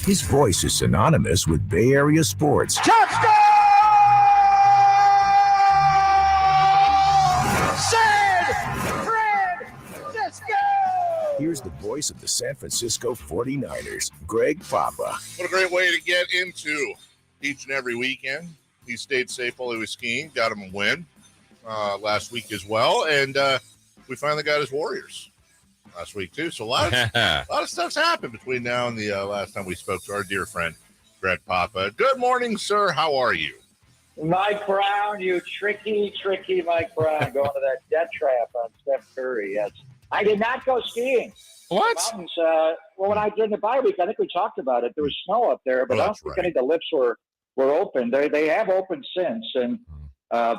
His voice is synonymous with Bay Area sports. Touchdown! San Francisco! Here's the voice of the San Francisco 49ers, Greg Papa. What a great way to get into each and every weekend. He stayed safe while he was skiing, got him a win last week as well, and we finally got his Warriors last week too. So a lot of stuff's happened between now and the last time we spoke to our dear friend Greg Papa. Good morning, sir. How are you? Mike Brown, you tricky Mike Brown, going to that death trap on Steph Curry. Yes, I did not go skiing. What? Mountains, well, when I did the bye week, I think we talked about it. There was snow up there, but I don't think any of the lifts were open. They have opened since, and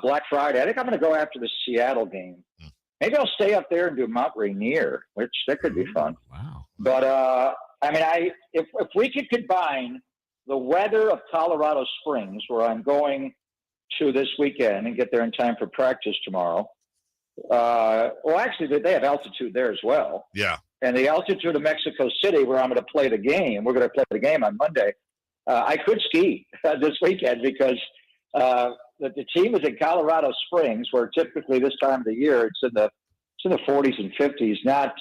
Black Friday. I think I'm going to go after the Seattle game. Maybe I'll stay up there and do Mount Rainier, which that could be fun. Wow. But if we could combine the weather of Colorado Springs, where I'm going to this weekend and get there in time for practice tomorrow. Well, actually, they have altitude there as well. Yeah. And the altitude of Mexico City, where I'm going to play the game, we're going to play the game on Monday. I could ski this weekend because the team is in Colorado Springs, where typically this time of the year it's in the 40s and 50s, not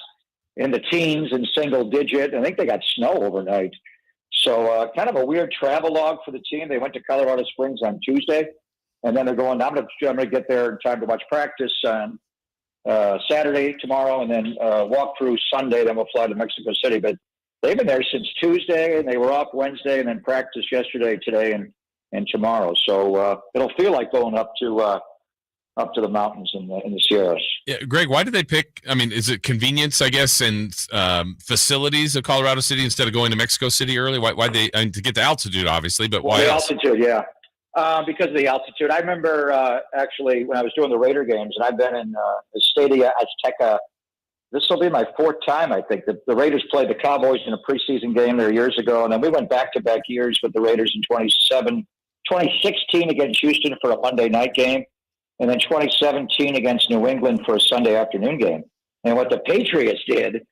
in the teens and single digit. I think they got snow overnight. So kind of a weird travel log for the team. They went to Colorado Springs on Tuesday, and then they're going. I'm going to get there in time to watch practice on Saturday, tomorrow, and then walk through Sunday. Then we'll fly to Mexico City. But they've been there since Tuesday, and they were off Wednesday, and then practice yesterday, today, and tomorrow. So it'll feel like going up to the mountains in the Sierras. Yeah, Greg, why did they pick? I mean, is it convenience, I guess, and facilities of Colorado City instead of going to Mexico City early? Why they to get the altitude, obviously, but why the else? Altitude? Yeah, because of the altitude. I remember actually when I was doing the Raider games, and I've been in the Stadia Azteca. This will be my fourth time, I think. The Raiders played the Cowboys in a preseason game there years ago, and then we went back-to-back years with the Raiders in 2016 against Houston for a Monday night game, and then 2017 against New England for a Sunday afternoon game. And what the Patriots did,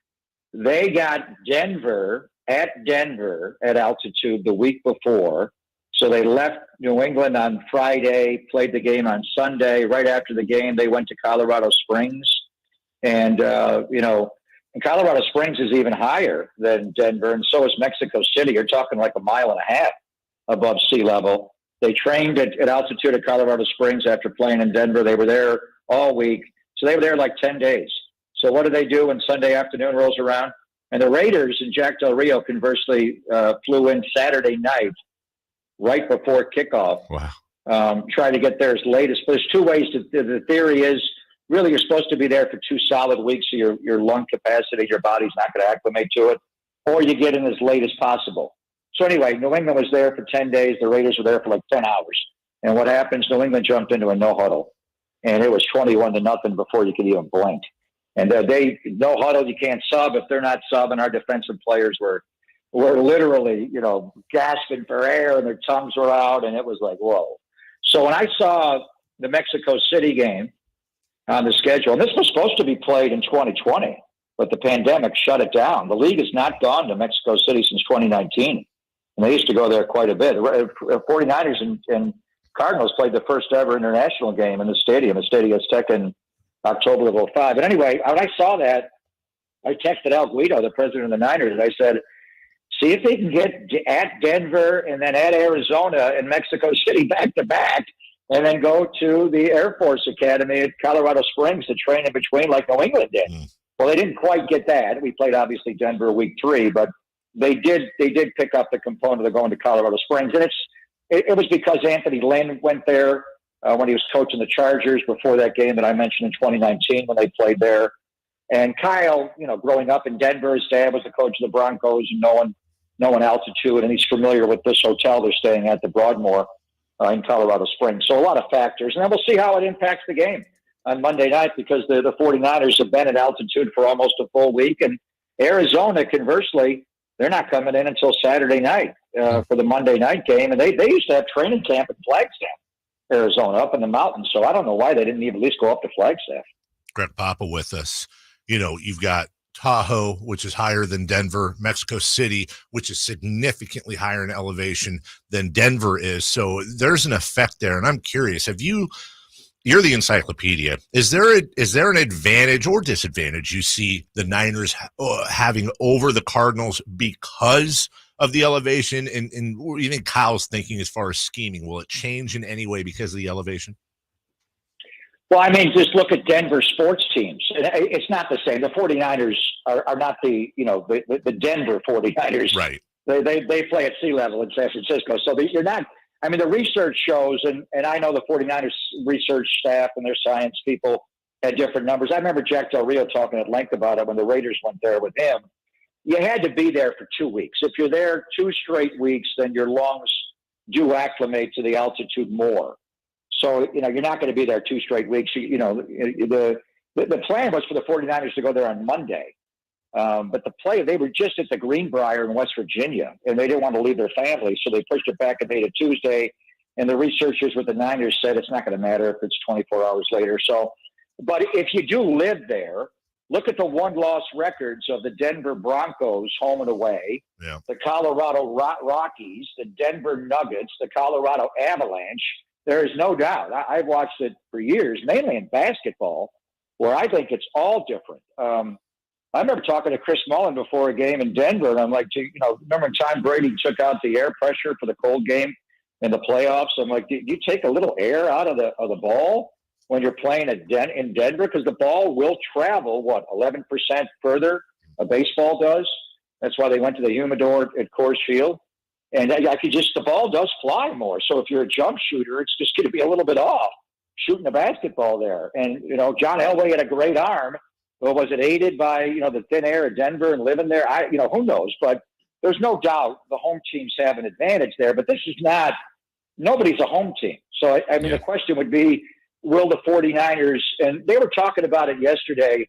they got Denver at altitude the week before. So they left New England on Friday, played the game on Sunday. Right after the game, they went to Colorado Springs. And, and Colorado Springs is even higher than Denver, and so is Mexico City. You're talking like 1.5 miles above sea level. They trained at altitude at Colorado Springs after playing in Denver. They were there all week. So they were there like 10 days. So what do they do when Sunday afternoon rolls around? And the Raiders and Jack Del Rio conversely flew in Saturday night right before kickoff. Wow. Try to get there as late as – there's two ways. The theory is really you're supposed to be there for 2 solid weeks, so your lung capacity, your body's not going to acclimate to it, or you get in as late as possible. So anyway, New England was there for 10 days. The Raiders were there for like 10 hours. And what happens? New England jumped into a no huddle, and it was 21-0 before you could even blink. And they no huddle, you can't sub. If they're not subbing, our defensive players were literally, gasping for air, and their tongues were out, and it was like, whoa. So when I saw the Mexico City game on the schedule, and this was supposed to be played in 2020, but the pandemic shut it down. The league has not gone to Mexico City since 2019. And they used to go there quite a bit. 49ers and Cardinals played the first ever international game in the stadium, at Stadia Azteca in October of 2005. But anyway, when I saw that, I texted Al Guido, the president of the Niners, and I said, see if they can get at Denver and then at Arizona and Mexico City back-to-back, and then go to the Air Force Academy at Colorado Springs to train in between like New England did. Well, they didn't quite get that. We played, obviously, Denver week 3, but they did pick up the component of going to Colorado Springs. And it was because Anthony Lynn went there when he was coaching the Chargers before that game that I mentioned in 2019 when they played there. And Kyle, growing up in Denver, his dad was the coach of the Broncos and knowing altitude, and he's familiar with this hotel they're staying at, the Broadmoor in Colorado Springs. So a lot of factors. And then we'll see how it impacts the game on Monday night, because the 49ers have been at altitude for almost a full week. And Arizona, conversely, they're not coming in until Saturday night for the Monday night game. And they used to have training camp in Flagstaff, Arizona, up in the mountains. So I don't know why they didn't even at least go up to Flagstaff. Greg Papa with us. You've got Tahoe, which is higher than Denver, Mexico City, which is significantly higher in elevation than Denver is. So there's an effect there. And I'm curious, you're the encyclopedia. Is there an advantage or disadvantage you see the Niners having over the Cardinals because of the elevation? And even Kyle's thinking as far as scheming, will it change in any way because of the elevation? Well, I mean, just look at Denver sports teams. It's not the same. The 49ers are not the Denver 49ers. Right. They play at sea level in San Francisco. So you're not – I mean, the research shows, and I know the 49ers research staff and their science people had different numbers. I remember Jack Del Rio talking at length about it when the Raiders went there with him. You had to be there for 2 weeks. If you're there 2 straight weeks, then your lungs do acclimate to the altitude more. So, you're not going to be there 2 straight weeks. The plan was for the 49ers to go there on Monday. But they were just at the Greenbrier in West Virginia, and they didn't want to leave their family. So they pushed it back and made it Tuesday. And the researchers with the Niners said it's not going to matter if it's 24 hours later. So, but if you do live there, look at the 1-loss records of the Denver Broncos home and away, the Colorado Rockies, the Denver Nuggets, the Colorado Avalanche. There is no doubt. I've watched it for years, mainly in basketball, where I think it's all different. I remember talking to Chris Mullen before a game in Denver, and I'm like, remember when Tom Brady took out the air pressure for the cold game in the playoffs? I'm like, do you take a little air out of the ball when you're playing in Denver? Because the ball will travel, 11% further a baseball does? That's why they went to the humidor at Coors Field. And the ball does fly more. So if you're a jump shooter, it's just going to be a little bit off shooting the basketball there. And, John Elway had a great arm. Well, was it aided by, the thin air of Denver and living there? Who knows? But there's no doubt the home teams have an advantage there. But this is nobody's a home team. So, the question would be, will the 49ers, and they were talking about it yesterday.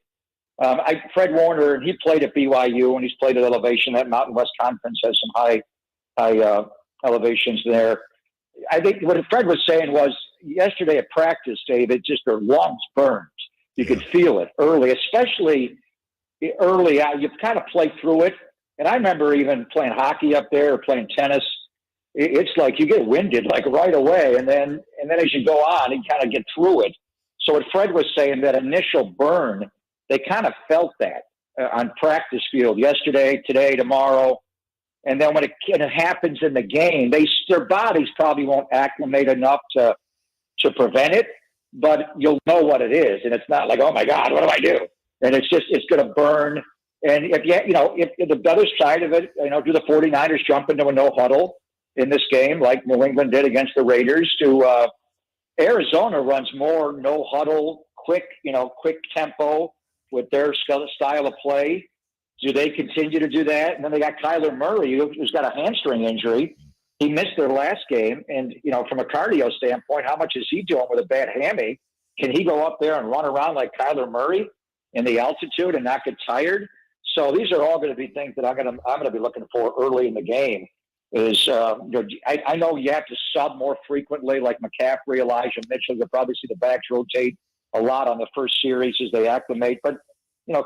Fred Warner, and he played at BYU, and he's played at elevation. That Mountain West Conference has some high elevations there. I think what Fred was saying was yesterday at practice, David, just their lungs burned. You could feel it early, especially early out. You've kind of played through it. And I remember even playing hockey up there or playing tennis. It's like you get winded like right away. And then as you go on, you kind of get through it. So what Fred was saying, that initial burn, they kind of felt that on practice field yesterday, today, tomorrow. And then when it happens in the game, their bodies probably won't acclimate enough to prevent it, but you'll know what it is. And it's not like, oh my God, what do I do? And it's going to burn. And if the other side of it, do the 49ers jump into a no huddle in this game like New England did against the Raiders? Arizona runs more no huddle, quick tempo with their style of play. Do they continue to do that? And then they got Kyler Murray, who's got a hamstring injury. He missed their last game. And, from a cardio standpoint, how much is he doing with a bad hammy? Can he go up there and run around like Kyler Murray in the altitude and not get tired? So these are all going to be things that I'm going to be looking for early in the game. I know you have to sub more frequently, like McCaffrey, Elijah Mitchell. You'll probably see the backs rotate a lot on the first series as they acclimate. But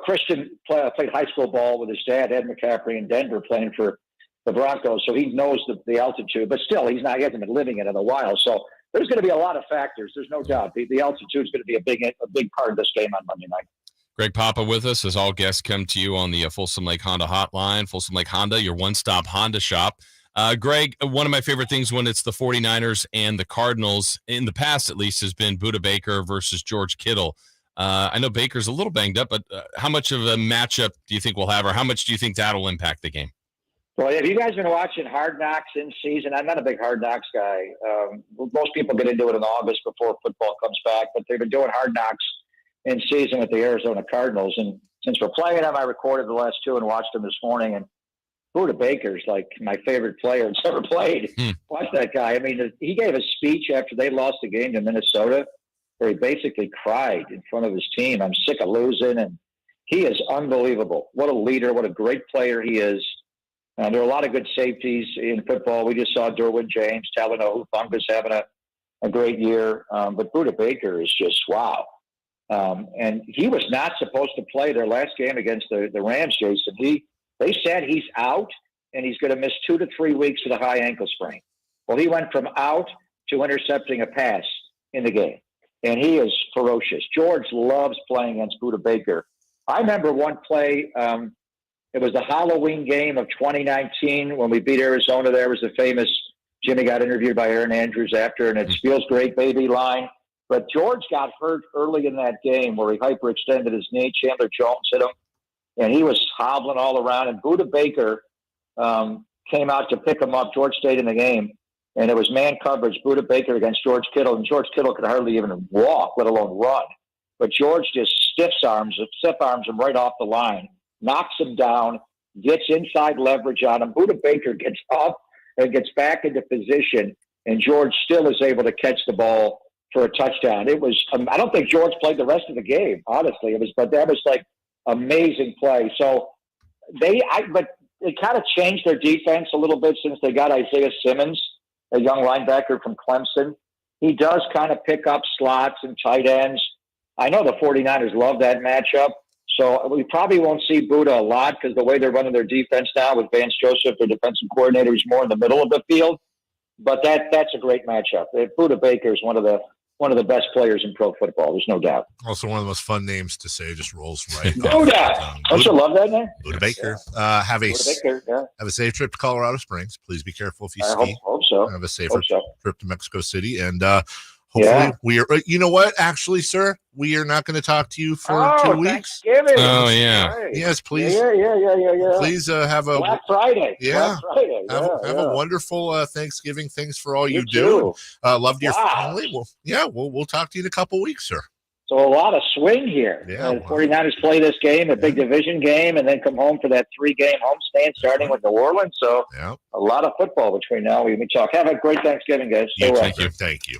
Christian played high school ball with his dad, Ed McCaffrey, in Denver, playing for the Broncos, so he knows the altitude. But still, he hasn't been living it in a while. So there's going to be a lot of factors. There's no doubt. The altitude is going to be a big part of this game on Monday night. Greg Papa with us as all guests come to you on the Folsom Lake Honda Hotline. Folsom Lake Honda, your one-stop Honda shop. Greg, one of my favorite things when it's the 49ers and the Cardinals, in the past at least, has been Budda Baker versus George Kittle. I know Baker's a little banged up, but how much of a matchup do you think we'll have, or how much do you think that'll impact the game? Well, have you guys been watching Hard Knocks in season? I'm not a big Hard Knocks guy. Most people get into it in August before football comes back, but they've been doing Hard Knocks in season with the Arizona Cardinals. And since we're playing them, I recorded the last 2 and watched them this morning. And Budda Baker's like my favorite player that's ever played. Watch that guy. I mean, he gave a speech after they lost the game to Minnesota where he basically cried in front of his team. I'm sick of losing. And he is unbelievable. What a leader. What a great player he is. There are a lot of good safeties in football. We just saw Derwin James, Talanoa Hufanga having a great year. But Budda Baker is just, wow. And he was not supposed to play their last game against the Rams, Jason. They said he's out, and he's going to miss 2 to 3 weeks with a high ankle sprain. Well, he went from out to intercepting a pass in the game, and he is ferocious. George loves playing against Budda Baker. I remember one play. It was the Halloween game of 2019 when we beat Arizona. There was the famous Jimmy got interviewed by Aaron Andrews after, and it feels great, baby line. But George got hurt early in that game where he hyperextended his knee. Chandler Jones hit him, and he was hobbling all around. And Budda Baker came out to pick him up. George stayed in the game, and it was man coverage, Budda Baker against George Kittle. And George Kittle could hardly even walk, let alone run. But George just stiff arms him right off the line, knocks him down, gets inside leverage on him. Budda Baker gets up and gets back into position, and George still is able to catch the ball for a touchdown. It was, I don't think George played the rest of the game, honestly. But that was like amazing play. So but it kind of changed their defense a little bit since they got Isaiah Simmons, a young linebacker from Clemson. He does kind of pick up slots and tight ends. I know the 49ers love that matchup. So we probably won't see Budda a lot because the way they're running their defense now with Vance Joseph, their defensive coordinator, is more in the middle of the field. But that's a great matchup. Budda Baker is one of the best players in pro football. There's no doubt. Also, one of the most fun names to say. Just rolls right. Budda. Don't you love that name? Budda Baker. Yeah. Have a safe trip to Colorado Springs. Please be careful if you ski. I hope so. Have a safer trip to Mexico City, and hopefully we are. You know what? Actually, sir, we are not going to talk to you for 2 weeks. Oh yeah. Right. Yes, please. Yeah. Please have a Black Friday. Yeah. Black Friday. Have a wonderful Thanksgiving. Thanks for all you do. Too. Love your family. We'll talk to you in a couple weeks, sir. So a lot of swing here. Yeah, The 49ers play this game, a big division game, and then come home for that 3-game homestand starting with New Orleans. So a lot of football between now and we talk. Have a great Thanksgiving, guys. Stay well. Thank you.